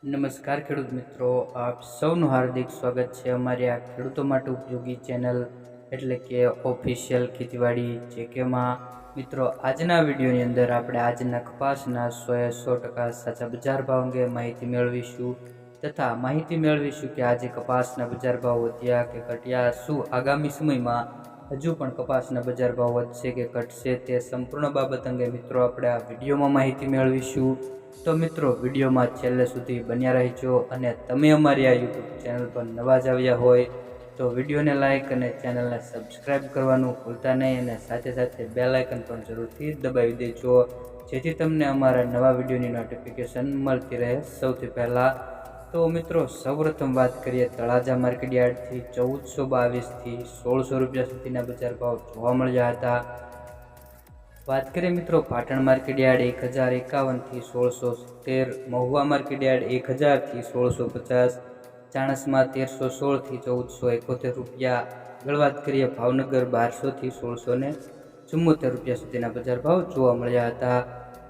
નમસ્કાર ખેડૂત મિત્રો, આપ સૌનું હાર્દિક સ્વાગત છે અમારી આ ખેડૂતો માટે ઉપયોગી ચેનલ એટલે કે ઓફિશિયલ ખેતીવાડી જેકેમાં. મિત્રો, આજના વિડીયોની અંદર આપણે આજના કપાસના 100% સાચા બજાર ભાવ અંગે માહિતી મેળવીશું તથા માહિતી મેળવીશું કે આજે કપાસના બજાર ભાવ વધ્યા કે ઘટ્યા, શું આગામી સમયમાં હજુ પણ કપાસના બજાર ભાવ વધશે કે ઘટશે, તે સંપૂર્ણ બાબત અંગે મિત્રો આપણે આ વિડીયોમાં માહિતી મેળવીશું. તો મિત્રો, વિડીયોમાં છેલ્લે સુધી બન્યા રહેજો અને તમે અમારી આ યુટ્યુબ ચેનલ પર નવા જ આવ્યા હોય તો વિડીયોને લાઇક અને ચેનલને સબસ્ક્રાઈબ કરવાનું ભૂલતા નહીં અને સાથે સાથે બેલ આઇકન પણ જરૂરથી દબાવી દેજો, જેથી તમને અમારા નવા વિડીયોની નોટિફિકેશન મળતી રહે સૌથી પહેલાં. તો મિત્રો, સૌપ્રથમ વાત કરીએ તળાજા માર્કેટ યાર્ડથી 1422થી 1600 રૂપિયા સુધીના બજાર ભાવ જોવા મળ્યા હતા. વાત કરીએ મિત્રો પાટણ માર્કેટ યાર્ડ 1051થી 1613, મહુવા માર્કેટ યાર્ડ 1000થી 1650, ચાણસ્મા 1316થી 1471 રૂપિયા. આગળ વાત કરીએ ભાવનગર 1200થી 1674 રૂપિયા સુધીના બજાર ભાવ જોવા મળ્યા હતા.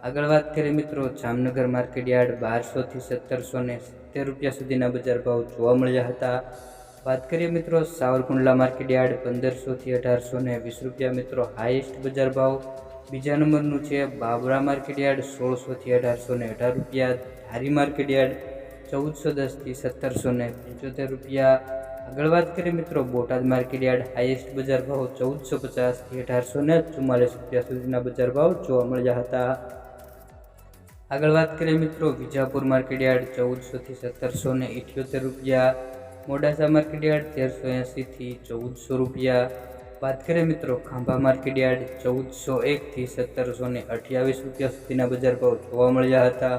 આગળ વાત કરીએ મિત્રો જામનગર માર્કેટ યાર્ડ 1200થી 1770 રૂપિયા સુધીના બજાર ભાવ જોવા મળ્યા હતા. વાત કરીએ મિત્રો સાવરકુંડલા માર્કેટ યાર્ડ 1500થી 1820 રૂપિયા મિત્રો હાઈએસ્ટ બજાર ભાવ. બીજા નંબરનું છે બાબરા માર્કેટ યાર્ડ 1600થી 1818 રૂપિયા, ધારી માર્કેટ યાર્ડ 1410થી 1775 રૂપિયા. આગળ વાત કરીએ મિત્રો બોટાદ માર્કેટ યાર્ડ હાઈએસ્ટ બજાર ભાવ 1450થી 1844 રૂપિયા સુધીના બજાર ભાવ જોવા મળ્યા હતા. આગળ વાત કરીએ મિત્રો વિજાપુર માર્કેટ યાર્ડ 1400થી 1778 રૂપિયા, મોડાસા માર્કેટ યાર્ડ 1380થી 1400 રૂપિયા. વાત કરીએ મિત્રો ખાંભા માર્કેટ યાર્ડ 1401થી 1728 રૂપિયા સુધીના બજાર ભાવ જોવા મળ્યા હતા.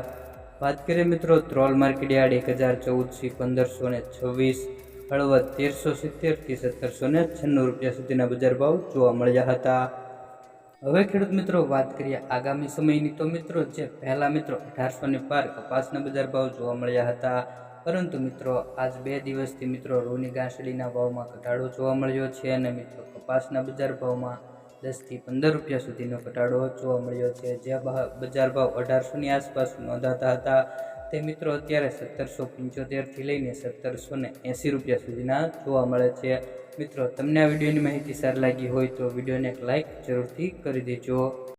વાત કરીએ મિત્રો ધ્રોલ માર્કેટ યાર્ડ 1014થી 1526, હળવદ 1370થી 1796 રૂપિયા સુધીના બજાર ભાવ જોવા મળ્યા હતા. હવે ખેડૂત મિત્રો વાત કરીએ આગામી સમયની. તો મિત્રો જે પહેલા મિત્રો 1800 પાર કપાસના બજાર ભાવ જોવા મળ્યા હતા, પરંતુ મિત્રો આજ 2 દિવસથી મિત્રો રૂની ગાંસડીના ભાવમાં ઘટાડો જોવા મળ્યો છે અને મિત્રો કપાસના બજાર ભાવમાં 10થી 15 રૂપિયા સુધીનો ઘટાડો જોવા મળ્યો છે. જે બજાર ભાવ 1800ની આસપાસ નોંધાતા હતા તે મિત્રો અત્યારે 1775થી લઈને 1780 રૂપિયા સુધીના જોવા મળે છે. મિત્રો, તમને આ વિડીયોની માહિતી સારી લાગી હોય તો વિડીયોને એક લાઇક જરૂરથી કરી દેજો.